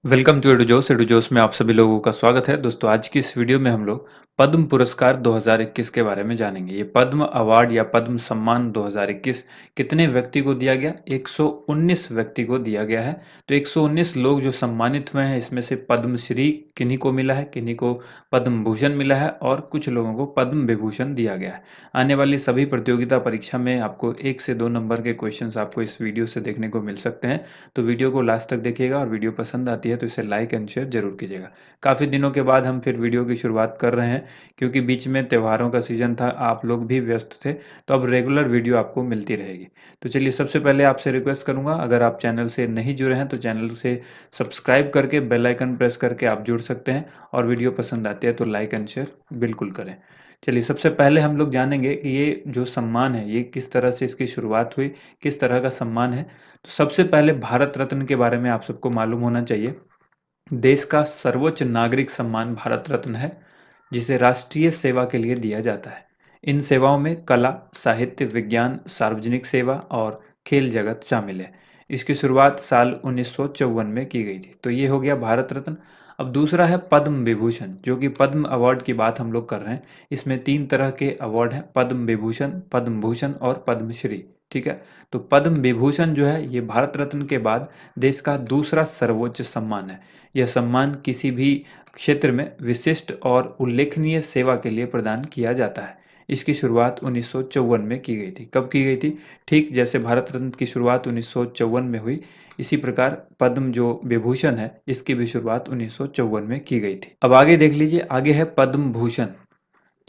Welcome to एडुजोस। एडुजोस में आप सभी लोगों का स्वागत है। दोस्तों, आज की इस वीडियो में हम लोग पद्म पुरस्कार 2021 के बारे में जानेंगे। ये पद्म अवार्ड या पद्म सम्मान 2021 कितने व्यक्ति को दिया गया? 119 व्यक्ति को दिया गया है। तो 119 लोग जो सम्मानित हुए हैं, इसमें से पद्मश्री किन्हीं को मिला है, किन्हीं को पद्म भूषण मिला है और कुछ लोगों को पद्म विभूषण दिया गया है। आने वाली सभी प्रतियोगिता परीक्षा में आपको 1 से 2 नंबर के क्वेश्चन आपको इस वीडियो से देखने को मिल सकते हैं। तो वीडियो को लास्ट तक देखिएगा और वीडियो पसंद आती है तो इसे लाइक एंड शेयर जरूर कीजिएगा। काफ़ी दिनों के बाद हम फिर वीडियो की शुरुआत कर रहे हैं, क्योंकि बीच में त्योहारों का सीजन था, आप लोग भी व्यस्त थे, तो अब रेगुलर वीडियो आपको मिलती रहेगी। तो चलिए, सबसे पहले आपसे रिक्वेस्ट करूंगा, अगर आप चैनल से नहीं जुड़े हैं तो चैनल से सब्सक्राइब करके बेल आइकन प्रेस करके आप जुड़ सकते हैं, और वीडियो पसंद आती है तो लाइक एंड शेयर बिल्कुल करें। चलिए, सबसे पहले हम लोग जानेंगे कि ये जो सम्मान है ये किस तरह से इसकी शुरुआत हुई, किस तरह का सम्मान है। तो सबसे पहले भारत रत्न के बारे में आप सबको मालूम होना चाहिए। देश का सर्वोच्च नागरिक सम्मान भारत रत्न है, जिसे राष्ट्रीय सेवा के लिए दिया जाता है। इन सेवाओं में कला, साहित्य, विज्ञान, सार्वजनिक सेवा और खेल जगत शामिल है। इसकी शुरुआत साल 1954 में की गई थी। तो ये हो गया भारत रत्न। अब दूसरा है पद्म विभूषण, जो कि पद्म अवार्ड की बात हम लोग कर रहे हैं। इसमें 3 तरह के अवार्ड हैं: पद्म विभूषण, पद्म भूषण और पद्मश्री। ठीक है। तो पद्म विभूषण जो है, ये भारत रत्न के बाद देश का दूसरा सर्वोच्च सम्मान है। यह सम्मान किसी भी क्षेत्र में विशिष्ट और उल्लेखनीय सेवा के लिए प्रदान किया जाता है। इसकी शुरुआत 1954 में की गई थी। कब की गई थी? ठीक जैसे भारत रत्न की शुरुआत 1954 में हुई, इसी प्रकार पद्म जो विभूषण है, इसकी भी शुरुआत 1954 में की गई थी। अब आगे देख लीजिए, आगे है पद्म भूषण।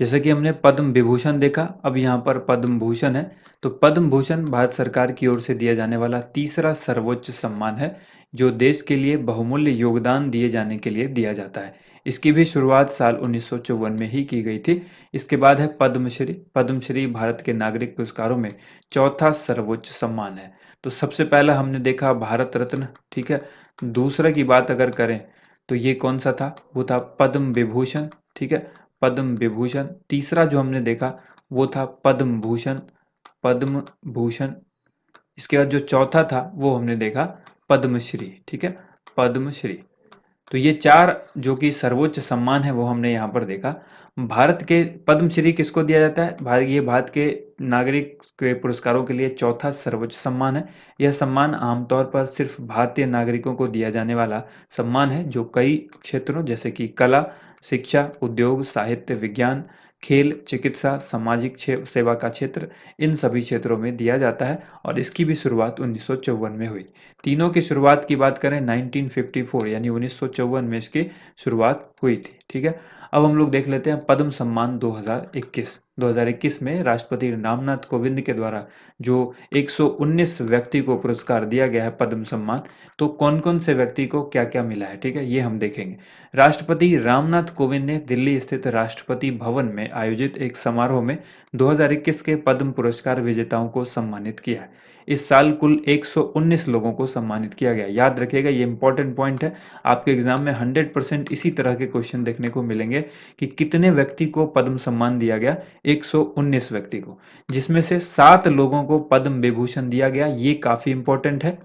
जैसे कि हमने पद्म विभूषण देखा, अब यहाँ पर पद्म भूषण है। तो पद्म भूषण भारत सरकार की ओर से दिया जाने वाला तीसरा सर्वोच्च सम्मान है, जो देश के लिए बहुमूल्य योगदान दिए जाने के लिए दिया जाता है। इसकी भी शुरुआत साल 1954 में ही की गई थी। इसके बाद है पद्मश्री। पद्मश्री भारत के नागरिक पुरस्कारों में चौथा सर्वोच्च सम्मान है। तो सबसे पहला हमने देखा भारत रत्न, ठीक है। दूसरा की बात अगर करें तो ये कौन सा था? वो था पद्म विभूषण, ठीक है। पद्म विभूषण। तीसरा जो हमने देखा वो था पद्म भूषण, पद्म भूषण। इसके बाद जो चौथा था वो हमने देखा पद्मश्री, ठीक है, पद्मश्री। तो ये 4 जो कि सर्वोच्च सम्मान है वो हमने यहाँ पर देखा। भारत के पद्मश्री किसको दिया जाता है? ये भारत के नागरिक के पुरस्कारों के लिए चौथा सर्वोच्च सम्मान है। यह सम्मान आमतौर पर सिर्फ भारतीय नागरिकों को दिया जाने वाला सम्मान है, जो कई क्षेत्रों जैसे कि कला, शिक्षा, उद्योग, साहित्य, विज्ञान, खेल, चिकित्सा, सामाजिक सेवा का क्षेत्र, इन सभी क्षेत्रों में दिया जाता है। और इसकी भी शुरुआत 1954 में हुई। तीनों की शुरुआत की बात करें 1954 यानी 1954 में इसकी शुरुआत हुई थी, ठीक है। अब हम लोग देख लेते हैं पद्म सम्मान 2021। 2021 में राष्ट्रपति रामनाथ कोविंद के द्वारा जो 119 व्यक्ति को पुरस्कार दिया गया है पद्म सम्मान, तो कौन कौन से व्यक्ति को क्या क्या मिला है, ठीक है, ये हम देखेंगे। राष्ट्रपति रामनाथ कोविंद ने दिल्ली स्थित राष्ट्रपति भवन में आयोजित एक समारोह में 2021 के पद्म पुरस्कार विजेताओं को सम्मानित किया है। इस साल कुल 119 लोगों को सम्मानित किया गया। याद रखिएगा, ये इंपॉर्टेंट पॉइंट है। आपके एग्जाम में 100% इसी तरह के क्वेश्चन देखने को मिलेंगे कि कितने व्यक्ति को पद्म सम्मान दिया गया? 119 व्यक्ति को, जिसमें से 7 लोगों को पद्म विभूषण दिया गया। ये काफी इंपॉर्टेंट है।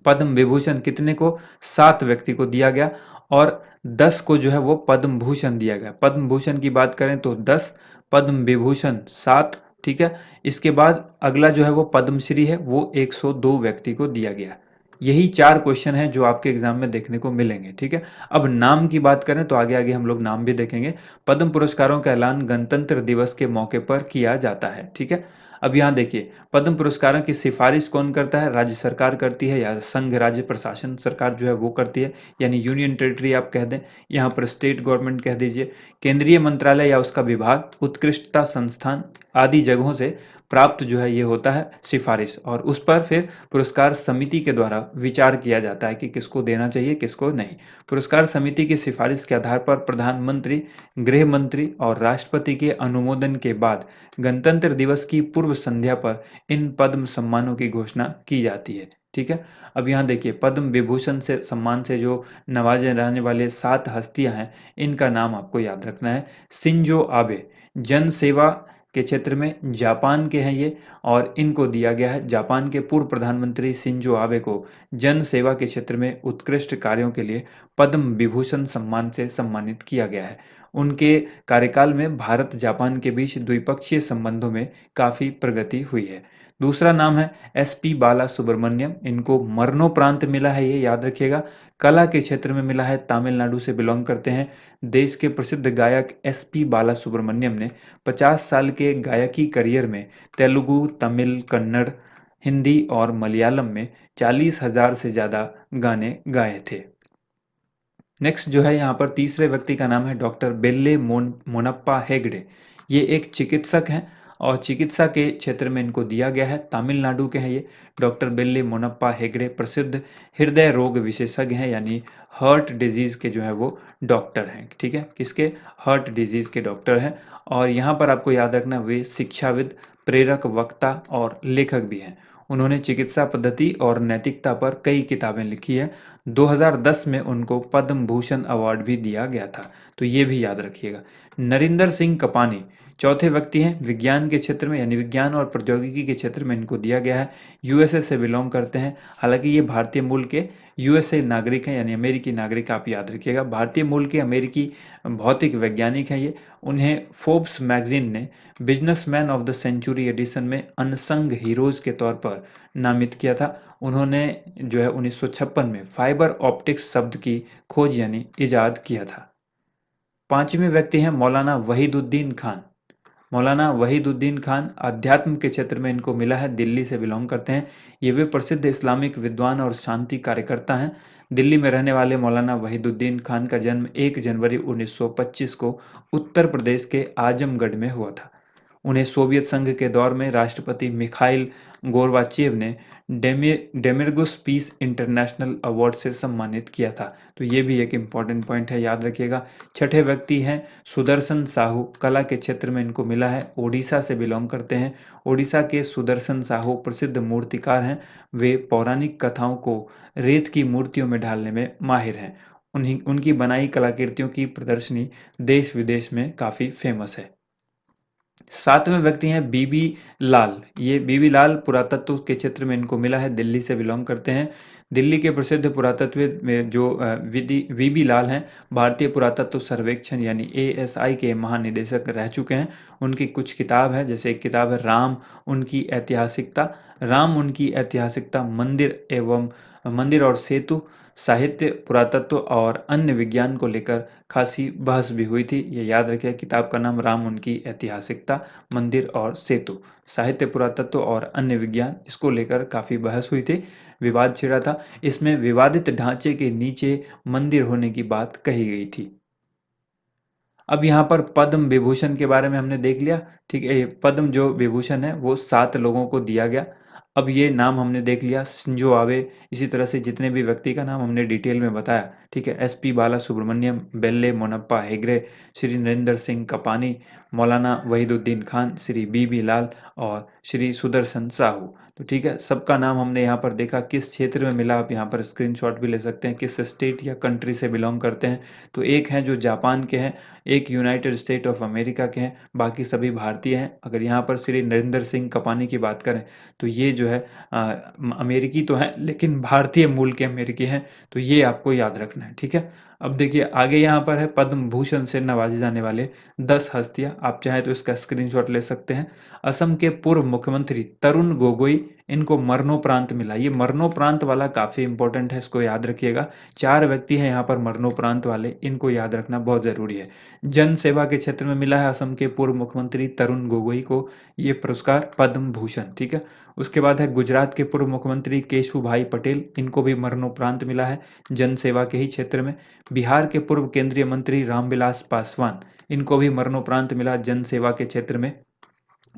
पद्म विभूषण कितने को? 7 व्यक्ति को दिया गया। और 10 को जो है वो पद्म भूषण दिया गया। पद्म भूषण की बात करें तो 10, पद्म विभूषण 7, ठीक है। इसके बाद अगला जो है वो पद्मश्री है, वो 102 व्यक्ति को दिया गया। यही 4 क्वेश्चन है जो आपके एग्जाम में देखने को मिलेंगे, ठीक है। अब नाम की बात करें तो आगे आगे हम लोग नाम भी देखेंगे। पद्म पुरस्कारों का ऐलान गणतंत्र दिवस के मौके पर किया जाता है, ठीक है। अब यहाँ देखिए, पद्म पुरस्कारों की सिफारिश कौन करता है? राज्य सरकार करती है, या संघ राज्य प्रशासन सरकार जो है वो करती है, यानी यूनियन टेरिटरी आप कह दें, यहाँ पर स्टेट गवर्नमेंट कह दीजिए। केंद्रीय मंत्रालय या उसका विभाग, उत्कृष्टता संस्थान आदि जगहों से प्राप्त जो है ये होता है सिफारिश, और उस पर फिर पुरस्कार समिति के द्वारा विचार किया जाता है कि किसको देना चाहिए, किसको नहीं। पुरस्कार समिति की सिफारिश के आधार पर प्रधानमंत्री, गृह मंत्री और राष्ट्रपति के अनुमोदन के बाद गणतंत्र दिवस की पूर्व संध्या पर इन पद्म सम्मानों की घोषणा की जाती है, ठीक है। अब यहाँ देखिए, पद्म विभूषण से सम्मान से जो नवाजे जाने वाले 7 हस्तियां हैं, इनका नाम आपको याद रखना है। शिंजो आबे, जन सेवा के क्षेत्र में, जापान के हैं ये, और इनको दिया गया है जापान के पूर्व प्रधानमंत्री शिंजो आबे को जन सेवा के क्षेत्र में उत्कृष्ट कार्यों के लिए पद्म विभूषण सम्मान से सम्मानित किया गया है। उनके कार्यकाल में भारत जापान के बीच द्विपक्षीय संबंधों में काफ़ी प्रगति हुई है। दूसरा नाम है एसपी बालासुब्रमण्यम, इनको मरणोपरांत मिला है, ये याद रखिएगा। कला के क्षेत्र में मिला है, तमिलनाडु से बिलोंग करते हैं। देश के प्रसिद्ध गायक एसपी बालासुब्रमण्यम ने 50 साल के गायकी करियर में तेलुगु, तमिल, कन्नड़, हिंदी और मलयालम में 40,000 से ज़्यादा गाने गाए थे। नेक्स्ट जो है यहाँ पर तीसरे व्यक्ति का नाम है डॉक्टर बेल्ले मोनप्पा हेगड़े। ये एक चिकित्सक हैं और चिकित्सा के क्षेत्र में इनको दिया गया है, तमिलनाडु के हैं ये। डॉक्टर बेल्ले मोनप्पा हेगड़े प्रसिद्ध हृदय रोग विशेषज्ञ हैं, यानी हार्ट डिजीज के जो है वो डॉक्टर हैं। ठीक है, किसके? हार्ट डिजीज के डॉक्टर हैं। और यहाँ पर आपको याद रखना, वे शिक्षाविद, प्रेरक, वक्ता और लेखक भी हैं। उन्होंने चिकित्सा पद्धति और नैतिकता पर कई किताबें लिखी है। 2010 में उनको पद्म भूषण अवार्ड भी दिया गया था, तो ये भी याद रखिएगा। नरिंदर सिंह कपानी चौथे व्यक्ति हैं विज्ञान के क्षेत्र में, यानी विज्ञान और प्रौद्योगिकी के क्षेत्र में इनको दिया गया है। यूएसए से बिलोंग करते हैं, हालांकि ये भारतीय मूल के यूएसए नागरिक हैं, यानी अमेरिकी नागरिक, आप याद रखिएगा। भारतीय मूल के अमेरिकी भौतिक वैज्ञानिक हैं ये। उन्हें फोर्ब्स मैगजीन ने businessman of the century edition में अनसंग हीरोज के तौर पर नामित किया था। उन्होंने जो है 1956 में फाइबर ऑप्टिक्स शब्द की खोज यानी इजाद किया था। पांचवें व्यक्ति हैं मौलाना वहीदुद्दीन खान। मौलाना वहीदुद्दीन खान अध्यात्म के क्षेत्र में इनको मिला है, दिल्ली से बिलोंग करते हैं। ये वे प्रसिद्ध इस्लामिक विद्वान और शांति कार्यकर्ता हैं। दिल्ली में रहने वाले मौलाना वहीदुद्दीन खान का जन्म 1 जनवरी 1925 को उत्तर प्रदेश के आजमगढ़ में हुआ था। उन्हें सोवियत संघ के दौर में राष्ट्रपति मिखाइल गोर्बाचेव ने डेमिर्गुस पीस इंटरनेशनल अवार्ड से सम्मानित किया था। तो ये भी एक इम्पॉर्टेंट पॉइंट है, याद रखिएगा। छठे व्यक्ति हैं सुदर्शन साहू। कला के क्षेत्र में इनको मिला है, ओडिशा से बिलोंग करते हैं। ओडिशा के सुदर्शन साहू प्रसिद्ध मूर्तिकार हैं। वे पौराणिक कथाओं को रेत की मूर्तियों में ढालने में माहिर हैं। उनकी बनाई कलाकृतियों की प्रदर्शनी देश विदेश में काफ़ी फेमस है। सातवें व्यक्ति हैं बीबी लाल। ये बीबी लाल पुरातत्व के क्षेत्र में इनको मिला है, दिल्ली से बिलोंग करते हैं। दिल्ली के प्रसिद्ध पुरातत्वविद में जो बीबी लाल हैं, भारतीय पुरातत्व सर्वेक्षण यानी एएसआई के महानिदेशक रह चुके हैं। उनकी कुछ किताब है, जैसे एक किताब है राम उनकी ऐतिहासिकता। राम उनकी ऐतिहासिकता मंदिर और सेतु, साहित्य, पुरातत्व और अन्य विज्ञान को लेकर खासी बहस भी हुई थी। ये याद रखिए, किताब का नाम राम उनकी ऐतिहासिकता, मंदिर और सेतु, साहित्य, पुरातत्व और अन्य विज्ञान, इसको लेकर काफ़ी बहस हुई थी, विवाद छिड़ा था। इसमें विवादित ढांचे के नीचे मंदिर होने की बात कही गई थी। अब यहाँ पर पद्म विभूषण के बारे में हमने देख लिया। ठीक है, ये पद्म जो विभूषण है वो 7 लोगों को दिया गया। अब ये नाम हमने देख लिया, शिंजो आबे, इसी तरह से जितने भी व्यक्ति का नाम हमने डिटेल में बताया। ठीक है, एसपी बालासुब्रमण्यम, बेल्ले मोनप्पा हेगड़े, श्री नरेंद्र सिंह कपानी, मौलाना वहीदुद्दीन खान, श्री बीबी लाल और श्री सुदर्शन साहू। तो ठीक है, सबका नाम हमने यहाँ पर देखा। किस क्षेत्र में मिला आप यहाँ पर स्क्रीनशॉट भी ले सकते हैं, किस स्टेट या कंट्री से बिलोंग करते हैं। तो एक हैं जो जापान के हैं, एक यूनाइटेड स्टेट ऑफ अमेरिका के हैं, बाकी सभी भारतीय हैं। अगर यहाँ पर श्री नरेंद्र सिंह कपानी की बात करें तो ये जो है अमेरिकी तो हैं लेकिन भारतीय मूल के अमेरिकी हैं, तो ये आपको याद रखना है। ठीक है, अब देखिए आगे यहाँ पर है पद्म भूषण से नवाजे जाने वाले 10 हस्तियां। आप चाहें तो इसका स्क्रीनशॉट ले सकते हैं। असम के पूर्व मुख्यमंत्री तरुण गोगोई, इनको मरणोपरांत मिला। ये मरणोपरांत वाला काफ़ी इंपॉर्टेंट है, इसको याद रखिएगा। 4 व्यक्ति हैं यहाँ पर मरणोपरांत वाले, इनको याद रखना बहुत ज़रूरी है। जन सेवा के क्षेत्र में मिला है असम के पूर्व मुख्यमंत्री तरुण गोगोई को ये पुरस्कार पद्म भूषण। ठीक है, उसके बाद है गुजरात के पूर्व मुख्यमंत्री केशुभाई पटेल, इनको भी मरणोपरांत मिला है जन सेवा के ही क्षेत्र में। बिहार के पूर्व केंद्रीय मंत्री रामविलास पासवान, इनको भी मरणोपरांत मिला जन सेवा के क्षेत्र में।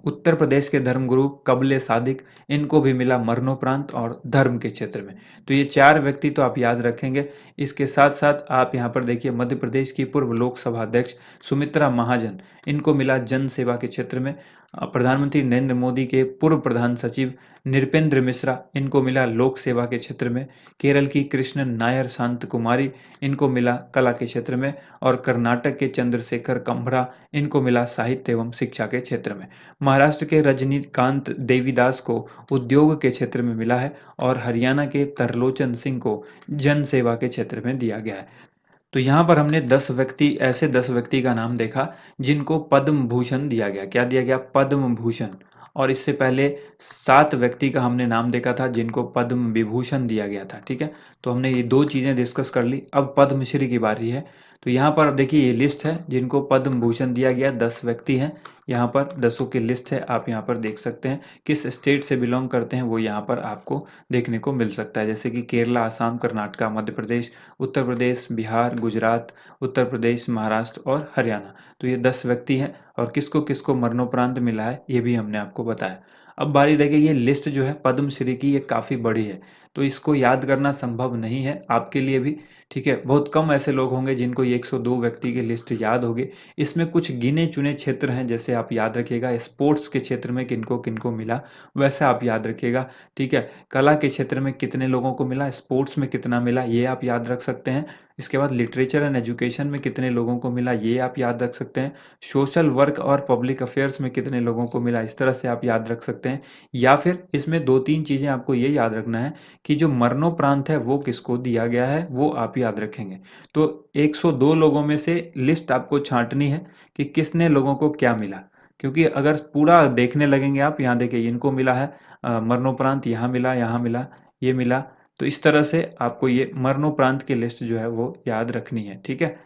उत्तर प्रदेश के धर्मगुरु कबले सादिक, इनको भी मिला मरणोपरांत और धर्म के क्षेत्र में। तो ये 4 व्यक्ति तो आप याद रखेंगे। इसके साथ साथ आप यहाँ पर देखिए मध्य प्रदेश की पूर्व लोकसभा अध्यक्ष सुमित्रा महाजन, इनको मिला जन सेवा के क्षेत्र में। प्रधानमंत्री नरेंद्र मोदी के पूर्व प्रधान सचिव नृपेंद्र मिश्रा, इनको मिला लोक सेवा के क्षेत्र में। केरल की कृष्णन नायर शांत कुमारी, इनको मिला कला के क्षेत्र में। और कर्नाटक के चंद्रशेखर कंभरा, इनको मिला साहित्य एवं शिक्षा के क्षेत्र में। महाराष्ट्र के रजनीकांत देवीदास को उद्योग के क्षेत्र में मिला है। और हरियाणा के तरलोचन सिंह को जन सेवा के क्षेत्र में दिया गया है। तो यहाँ पर हमने 10 व्यक्ति का नाम देखा जिनको पद्म भूषण दिया गया। क्या दिया गया? पद्म भूषण। और इससे पहले 7 व्यक्ति का हमने नाम देखा था जिनको पद्म विभूषण दिया गया था। ठीक है, तो हमने ये 2 चीज़ें डिस्कस कर ली। अब पद्मश्री की बारी है। तो यहाँ पर देखिए ये लिस्ट है जिनको पद्म भूषण दिया गया, 10 व्यक्ति हैं। यहाँ पर 10 की लिस्ट है, आप यहाँ पर देख सकते हैं। किस स्टेट से बिलोंग करते हैं वो यहाँ पर आपको देखने को मिल सकता है, जैसे कि केरला, आसाम, कर्नाटका, मध्य प्रदेश, उत्तर प्रदेश, बिहार, गुजरात, उत्तर प्रदेश, महाराष्ट्र और हरियाणा। तो ये 10 व्यक्ति हैं और किसको किसको मरणोपरांत मिला है ये भी हमने आपको बताया। अब बारी देखिए, ये लिस्ट जो है पद्मश्री की ये काफ़ी बड़ी है, तो इसको याद करना संभव नहीं है आपके लिए भी। ठीक है, बहुत कम ऐसे लोग होंगे जिनको ये 102 व्यक्ति की लिस्ट याद होगी। इसमें कुछ गिने चुने क्षेत्र हैं, जैसे आप याद रखिएगा स्पोर्ट्स के क्षेत्र में किनको किनको मिला, वैसे आप याद रखिएगा। ठीक है, कला के क्षेत्र में कितने लोगों को मिला, स्पोर्ट्स में कितना मिला, ये आप याद रख सकते हैं। इसके बाद लिटरेचर एंड एजुकेशन में कितने लोगों को मिला, ये आप याद रख सकते हैं। सोशल वर्क और पब्लिक अफेयर्स में कितने लोगों को मिला, इस तरह से आप याद रख सकते हैं। या फिर इसमें 2-3 चीज़ें आपको ये याद रखना है कि जो मरणोपरांत है वो किसको दिया गया है, वो आप याद रखेंगे। तो 102 लोगों में से लिस्ट आपको छाँटनी है कि किसने लोगों को क्या मिला। क्योंकि अगर पूरा देखने लगेंगे आप, यहाँ देखिए इनको मिला है मरणोपरांत, यहाँ मिला, ये मिला। तो इस तरह से आपको ये मरणोपरांत की लिस्ट जो है वो याद रखनी है। ठीक है,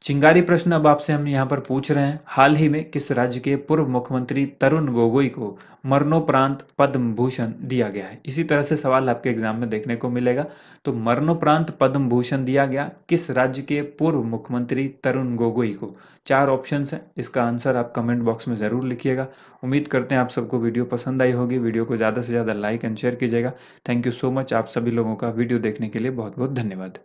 चिंगारी प्रश्न अब आपसे हम यहाँ पर पूछ रहे हैं, हाल ही में किस राज्य के पूर्व मुख्यमंत्री तरुण गोगोई को मरणोपरांत पद्म भूषण दिया गया है? इसी तरह से सवाल आपके एग्जाम में देखने को मिलेगा। तो मरणोपरांत पद्म भूषण दिया गया किस राज्य के पूर्व मुख्यमंत्री तरुण गोगोई को? 4 ऑप्शंस हैं, इसका आंसर आप कमेंट बॉक्स में ज़रूर लिखिएगा। उम्मीद करते हैं आप सबको वीडियो पसंद आई होगी। वीडियो को ज़्यादा से ज़्यादा लाइक एंड शेयर कीजिएगा। Thank you so much. आप सभी लोगों का वीडियो देखने के लिए बहुत बहुत धन्यवाद।